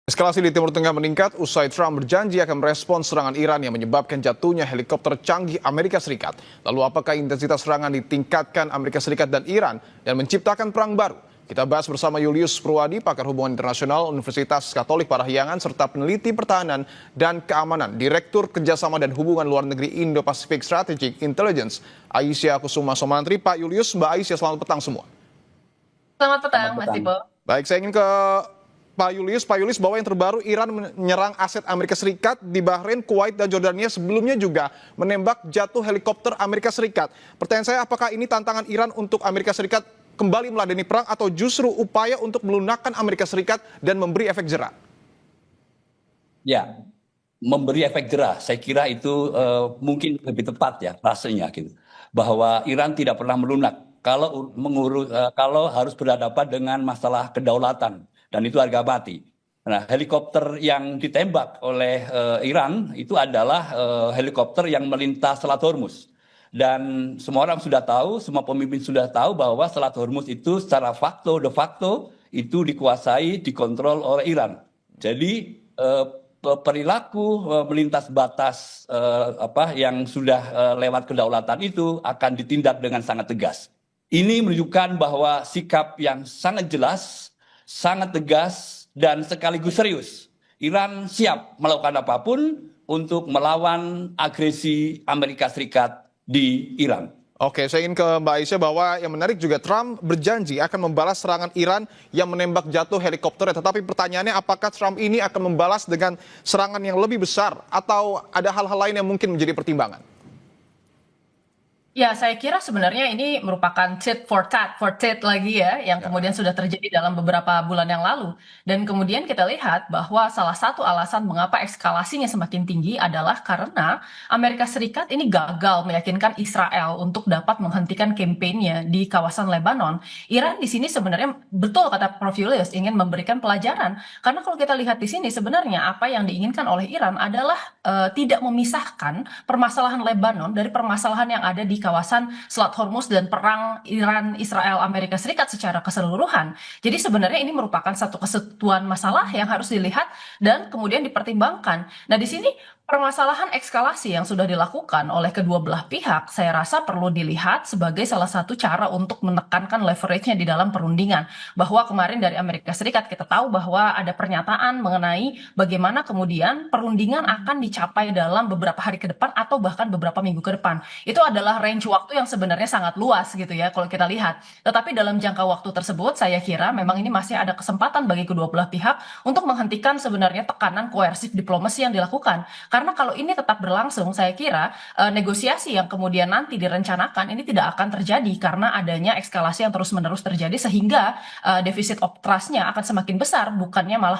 Eskalasi di Timur Tengah meningkat usai Trump berjanji akan merespons serangan Iran yang menyebabkan jatuhnya helikopter canggih Amerika Serikat. Lalu apakah intensitas serangan ditingkatkan Amerika Serikat dan Iran dan menciptakan perang baru? Kita bahas bersama Julius Purwadi, pakar hubungan internasional Universitas Katolik Parahyangan, serta peneliti pertahanan dan keamanan, Direktur Kerjasama dan Hubungan Luar Negeri Indo-Pacific Strategic Intelligence, Aisyah Kusuma Somantri. Pak Julius, Mbak Aisyah, selamat petang semua. Selamat petang, Mas Tipo. Baik, saya ingin ke Pak Julius, bahwa yang terbaru Iran menyerang aset Amerika Serikat di Bahrain, Kuwait, dan Jordania, sebelumnya juga menembak jatuh helikopter Amerika Serikat. Pertanyaan saya, apakah ini tantangan Iran untuk Amerika Serikat kembali meladeni perang atau justru upaya untuk melunakkan Amerika Serikat dan memberi efek jerah? Ya, memberi efek jerah. Saya kira itu mungkin lebih tepat ya rasanya gitu. Bahwa Iran tidak pernah melunak kalau harus berhadapan dengan masalah kedaulatan. Dan itu harga mati. Nah, helikopter yang ditembak oleh Iran itu adalah helikopter yang melintas Selat Hormuz. Dan semua orang sudah tahu, semua pemimpin sudah tahu bahwa Selat Hormuz itu secara de facto itu dikuasai, dikontrol oleh Iran. Jadi perilaku melintas batas yang sudah lewat kedaulatan itu akan ditindak dengan sangat tegas. Ini menunjukkan bahwa sikap yang sangat jelas, sangat tegas, dan sekaligus serius. Iran siap melakukan apapun untuk melawan agresi Amerika Serikat di Iran. Oke, saya ingin ke Mbak Aisyah bahwa yang menarik juga Trump berjanji akan membalas serangan Iran yang menembak jatuh helikopternya. Tetapi pertanyaannya, apakah Trump ini akan membalas dengan serangan yang lebih besar atau ada hal-hal lain yang mungkin menjadi pertimbangan? Ya, saya kira sebenarnya ini merupakan tit for tat lagi ya, yang kemudian sudah terjadi dalam beberapa bulan yang lalu. Dan kemudian kita lihat bahwa salah satu alasan mengapa eskalasinya semakin tinggi adalah karena Amerika Serikat ini gagal meyakinkan Israel untuk dapat menghentikan kampanyenya di kawasan Lebanon. Iran di sini sebenarnya betul kata Prof. Julius ingin memberikan pelajaran. Karena kalau kita lihat di sini sebenarnya apa yang diinginkan oleh Iran adalah tidak memisahkan permasalahan Lebanon dari permasalahan yang ada di kawasan Selat Hormuz dan perang Iran, Israel, Amerika Serikat secara keseluruhan. Jadi sebenarnya ini merupakan satu kesatuan masalah yang harus dilihat dan kemudian dipertimbangkan. Nah, di sini permasalahan eskalasi yang sudah dilakukan oleh kedua belah pihak, saya rasa perlu dilihat sebagai salah satu cara untuk menekankan leverage-nya di dalam perundingan. Bahwa kemarin dari Amerika Serikat kita tahu bahwa ada pernyataan mengenai bagaimana kemudian perundingan akan dicapai dalam beberapa hari ke depan atau bahkan beberapa minggu ke depan. Itu adalah range waktu yang sebenarnya sangat luas gitu ya kalau kita lihat. Tetapi dalam jangka waktu tersebut saya kira memang ini masih ada kesempatan bagi kedua belah pihak untuk menghentikan sebenarnya tekanan koersif diplomasi yang dilakukan. Karena kalau ini tetap berlangsung, saya kira negosiasi yang kemudian nanti direncanakan ini tidak akan terjadi karena adanya eskalasi yang terus-menerus terjadi sehingga defisit of trust-nya akan semakin besar, bukannya malah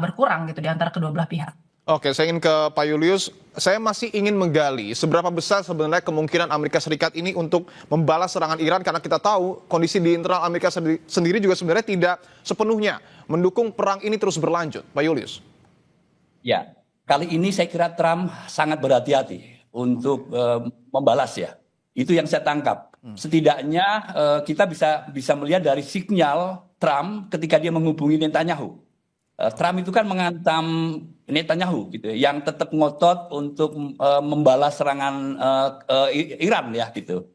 berkurang gitu di antara kedua belah pihak. Oke, saya ingin ke Pak Julius. Saya masih ingin menggali seberapa besar sebenarnya kemungkinan Amerika Serikat ini untuk membalas serangan Iran, karena kita tahu kondisi di internal Amerika sendiri juga sebenarnya tidak sepenuhnya mendukung perang ini terus berlanjut. Pak Julius. Ya, kali ini saya kira Trump sangat berhati-hati untuk membalas ya. Itu yang saya tangkap. Setidaknya kita bisa melihat dari sinyal Trump ketika dia menghubungi Netanyahu. Trump itu kan mengantam Netanyahu gitu, yang tetap ngotot untuk membalas serangan Iran ya gitu,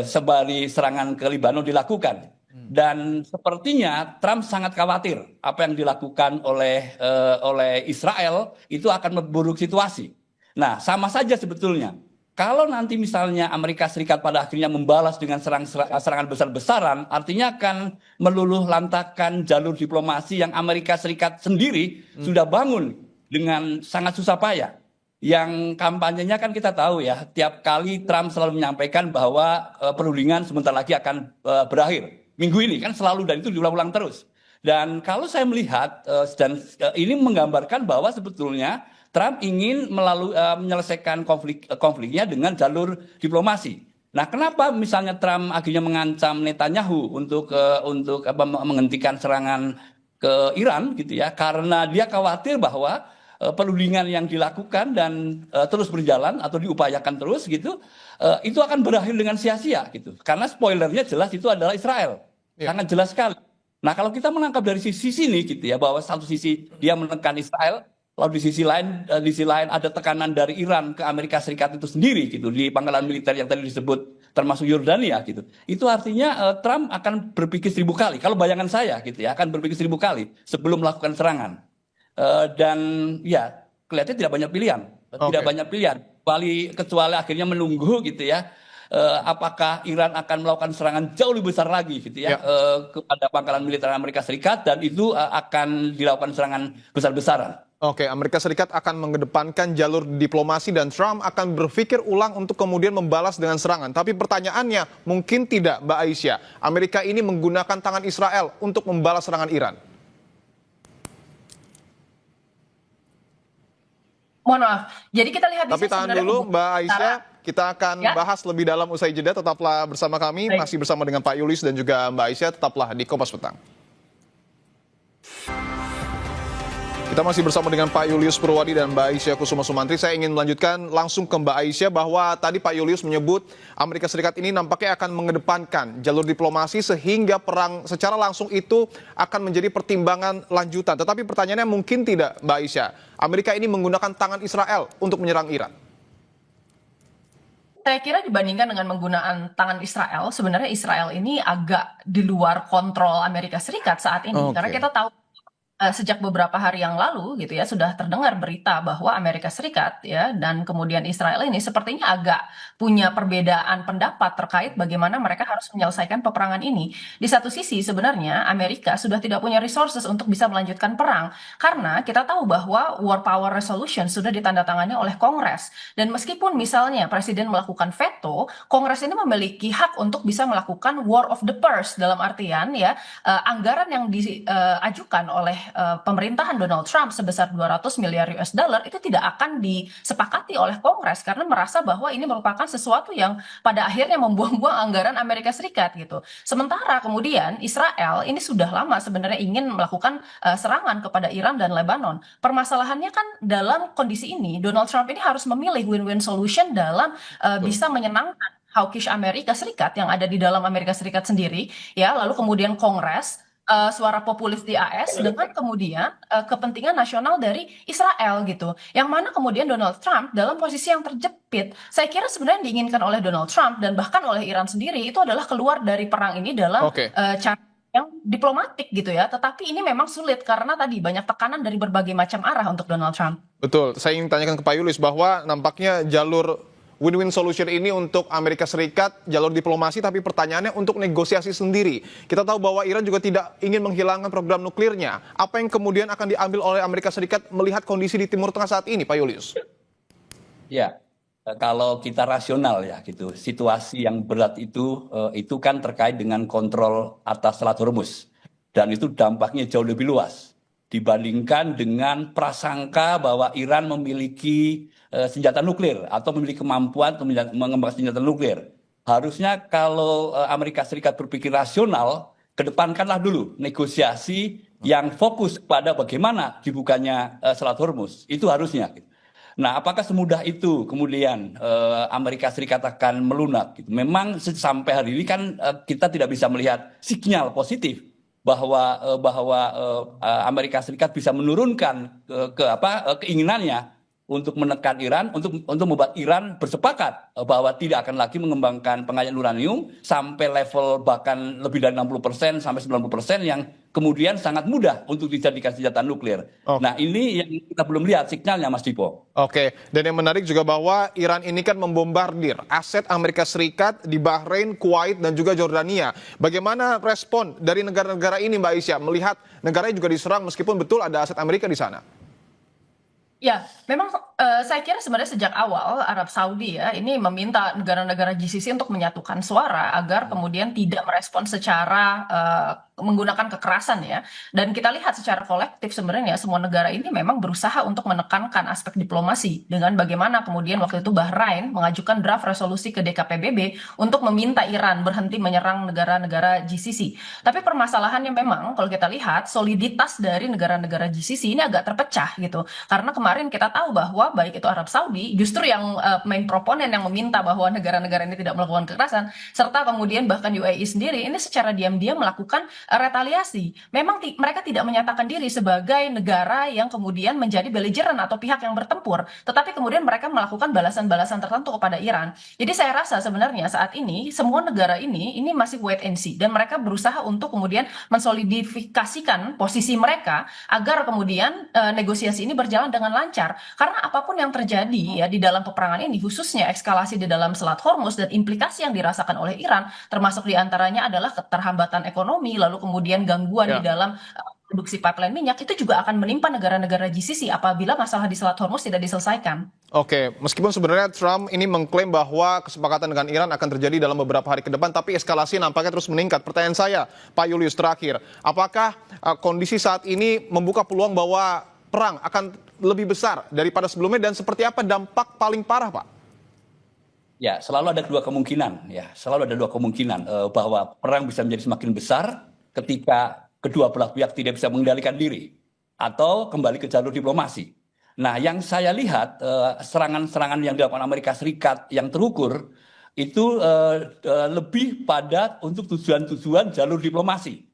sembari serangan ke Lebanon dilakukan. Dan sepertinya Trump sangat khawatir apa yang dilakukan oleh Israel itu akan memburuk situasi. Nah, sama saja sebetulnya. Kalau nanti misalnya Amerika Serikat pada akhirnya membalas dengan serangan besar-besaran, artinya akan meluluh lantakan jalur diplomasi yang Amerika Serikat sendiri sudah bangun dengan sangat susah payah. Yang kampanyenya kan kita tahu ya, tiap kali Trump selalu menyampaikan bahwa perundingan sebentar lagi akan berakhir. Minggu ini kan selalu, dan itu diulang-ulang terus. Dan kalau saya melihat, ini menggambarkan bahwa sebetulnya Trump ingin menyelesaikan konfliknya dengan jalur diplomasi. Nah, kenapa misalnya Trump akhirnya mengancam Netanyahu untuk menghentikan serangan ke Iran gitu ya? Karena dia khawatir bahwa perundingan yang dilakukan dan terus berjalan atau diupayakan terus gitu, itu akan berakhir dengan sia-sia gitu. Karena spoilernya jelas itu adalah Israel, sangat jelas sekali. Nah, kalau kita menangkap dari sisi sini gitu ya, bahwa satu sisi dia menekan Israel, lalu di sisi lain ada tekanan dari Iran ke Amerika Serikat itu sendiri gitu di pangkalan militer yang tadi disebut termasuk Yordania gitu. Itu artinya Trump akan berpikir 1000 kali. Kalau bayangan saya gitu ya, akan berpikir 1000 kali sebelum melakukan serangan. Dan ya kelihatannya tidak banyak pilihan, tidak banyak pilihan. Kecuali akhirnya menunggu gitu ya. Apakah Iran akan melakukan serangan jauh lebih besar lagi gitu ya, kepada pangkalan militer Amerika Serikat, dan itu akan dilakukan serangan besar-besaran. Oke, Amerika Serikat akan mengedepankan jalur diplomasi dan Trump akan berpikir ulang untuk kemudian membalas dengan serangan. Tapi pertanyaannya, mungkin tidak Mbak Aisyah, Amerika ini menggunakan tangan Israel untuk membalas serangan Iran? Mohon maaf. Jadi kita lihat di Tapi sini tahan sebenarnya dulu hubungan Mbak Aisyah, antara- kita akan Ya. bahas lebih dalam usai jeda. Tetaplah bersama kami, Baik. masih bersama dengan Pak Yulis dan juga Mbak Aisyah. Tetaplah di Kompas Petang. Kita masih bersama dengan Pak Julius Purwadi dan Mbak Aisyah Kusuma Sumantri. Saya ingin melanjutkan langsung ke Mbak Aisyah bahwa tadi Pak Julius menyebut Amerika Serikat ini nampaknya akan mengedepankan jalur diplomasi sehingga perang secara langsung itu akan menjadi pertimbangan lanjutan. Tetapi pertanyaannya mungkin tidak Mbak Aisyah, Amerika ini menggunakan tangan Israel untuk menyerang Iran? Saya kira dibandingkan dengan menggunakan tangan Israel, sebenarnya Israel ini agak di luar kontrol Amerika Serikat saat ini. Karena Oke. kita tahu sejak beberapa hari yang lalu gitu ya sudah terdengar berita bahwa Amerika Serikat ya dan kemudian Israel ini sepertinya agak punya perbedaan pendapat terkait bagaimana mereka harus menyelesaikan peperangan ini. Di satu sisi sebenarnya Amerika sudah tidak punya resources untuk bisa melanjutkan perang karena kita tahu bahwa War Power Resolution sudah ditandatangani oleh Kongres, dan meskipun misalnya Presiden melakukan veto, Kongres ini memiliki hak untuk bisa melakukan war of the purse, dalam artian ya anggaran yang diajukan oleh pemerintahan Donald Trump sebesar 200 miliar US dollar itu tidak akan disepakati oleh Kongres karena merasa bahwa ini merupakan sesuatu yang pada akhirnya membuang-buang anggaran Amerika Serikat gitu. Sementara kemudian Israel ini sudah lama sebenarnya ingin melakukan serangan kepada Iran dan Lebanon. Permasalahannya kan dalam kondisi ini Donald Trump ini harus memilih win-win solution dalam bisa menyenangkan hawkish Amerika Serikat yang ada di dalam Amerika Serikat sendiri ya, lalu kemudian Kongres, suara populis di AS dengan kemudian kepentingan nasional dari Israel gitu. Yang mana kemudian Donald Trump dalam posisi yang terjepit. Saya kira sebenarnya diinginkan oleh Donald Trump dan bahkan oleh Iran sendiri itu adalah keluar dari perang ini dalam Oke. cara yang diplomatik gitu ya. Tetapi ini memang sulit karena tadi banyak tekanan dari berbagai macam arah untuk Donald Trump. Betul, saya ingin tanyakan ke Pak Yulis bahwa nampaknya jalur win-win solution ini untuk Amerika Serikat, jalur diplomasi, tapi pertanyaannya untuk negosiasi sendiri. Kita tahu bahwa Iran juga tidak ingin menghilangkan program nuklirnya. Apa yang kemudian akan diambil oleh Amerika Serikat melihat kondisi di Timur Tengah saat ini, Pak Julius? Ya, kalau kita rasional ya gitu, situasi yang berat itu kan terkait dengan kontrol atas Selat Hormuz, dan itu dampaknya jauh lebih luas dibandingkan dengan prasangka bahwa Iran memiliki senjata nuklir atau memiliki kemampuan untuk mengembangkan senjata nuklir. Harusnya kalau Amerika Serikat berpikir rasional, kedepankanlah dulu negosiasi yang fokus pada bagaimana dibukanya Selat Hormuz. Itu harusnya. Nah, apakah semudah itu kemudian Amerika Serikat akan melunak? Gitu. Memang sampai hari ini kan kita tidak bisa melihat sinyal positif bahwa Amerika Serikat bisa menurunkan keinginannya untuk menekan Iran, untuk membuat Iran bersepakat bahwa tidak akan lagi mengembangkan pengayaan uranium sampai level bahkan lebih dari 60% sampai 90% yang kemudian sangat mudah untuk dijadikan senjata nuklir. Oke. Nah, ini yang kita belum lihat sinyalnya, Mas Dipo. Oke, dan yang menarik juga bahwa Iran ini kan membombardir aset Amerika Serikat di Bahrain, Kuwait, dan juga Jordania. Bagaimana respon dari negara-negara ini, Mbak Aisyah, melihat negaranya juga diserang meskipun betul ada aset Amerika di sana? Ya, memang saya kira sebenarnya sejak awal Arab Saudi ya ini meminta negara-negara GCC untuk menyatukan suara agar kemudian tidak merespon secara menggunakan kekerasan ya. Dan kita lihat secara kolektif sebenarnya semua negara ini memang berusaha untuk menekankan aspek diplomasi dengan bagaimana kemudian waktu itu Bahrain mengajukan draft resolusi ke DKPBB untuk meminta Iran berhenti menyerang negara-negara GCC. Tapi permasalahannya memang kalau kita lihat soliditas dari negara-negara GCC ini agak terpecah gitu. Karena kemarin kita tahu bahwa baik itu Arab Saudi justru yang main proponen yang meminta bahwa negara-negara ini tidak melakukan kekerasan, serta kemudian bahkan UAE sendiri ini secara diam-diam melakukan retaliasi. Memang mereka tidak menyatakan diri sebagai negara yang kemudian menjadi belligerent atau pihak yang bertempur, tetapi kemudian mereka melakukan balasan-balasan tertentu kepada Iran. Jadi saya rasa sebenarnya saat ini semua negara ini masih wait and see, dan mereka berusaha untuk kemudian mensolidifikasikan posisi mereka agar kemudian negosiasi ini berjalan dengan lancar. Karena apapun yang terjadi ya di dalam peperangan ini, khususnya eskalasi di dalam Selat Hormuz dan implikasi yang dirasakan oleh Iran, termasuk diantaranya adalah keterhambatan ekonomi, lalu kemudian gangguan di dalam produksi pipeline minyak, itu juga akan menimpa negara-negara GCC apabila masalah di Selat Hormuz tidak diselesaikan. Oke, meskipun sebenarnya Trump ini mengklaim bahwa kesepakatan dengan Iran akan terjadi dalam beberapa hari ke depan, tapi eskalasi nampaknya terus meningkat. Pertanyaan saya, Pak Julius, terakhir, apakah kondisi saat ini membuka peluang bahwa perang akan lebih besar daripada sebelumnya, dan seperti apa dampak paling parah, Pak? Ya, selalu ada dua kemungkinan, bahwa perang bisa menjadi semakin besar ketika kedua belah pihak tidak bisa mengendalikan diri atau kembali ke jalur diplomasi. Nah, yang saya lihat serangan-serangan yang dilakukan Amerika Serikat yang terukur itu lebih pada untuk tujuan-tujuan jalur diplomasi.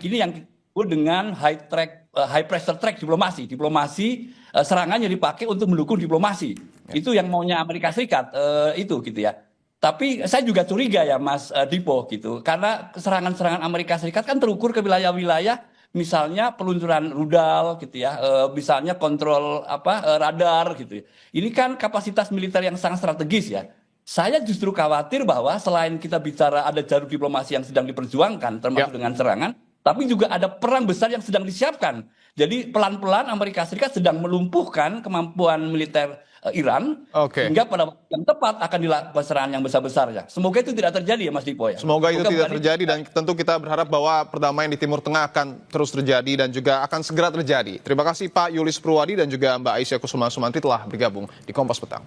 Ini yang disebut dengan high pressure track diplomasi. Diplomasi serangannya dipakai untuk mendukung diplomasi. Itu yang maunya Amerika Serikat itu gitu ya. Tapi saya juga curiga ya Mas Dipo gitu, karena serangan-serangan Amerika Serikat kan terukur ke wilayah-wilayah, misalnya peluncuran rudal gitu ya, misalnya kontrol radar gitu. Ini kan kapasitas militer yang sangat strategis ya. Saya justru khawatir bahwa selain kita bicara ada jalur diplomasi yang sedang diperjuangkan, termasuk dengan serangan, tapi juga ada perang besar yang sedang disiapkan. Jadi pelan-pelan Amerika Serikat sedang melumpuhkan kemampuan militer Iran, hingga pada waktu yang tepat akan dilakukan serangan yang besar-besarnya. Semoga itu tidak terjadi ya Mas Dipo ya. Semoga itu tidak terjadi, dan tentu kita berharap bahwa perdamaian di Timur Tengah akan terus terjadi dan juga akan segera terjadi. Terima kasih Pak Julius Purwadi dan juga Mbak Aisyah Kusuma Sumantri telah bergabung di Kompas Petang.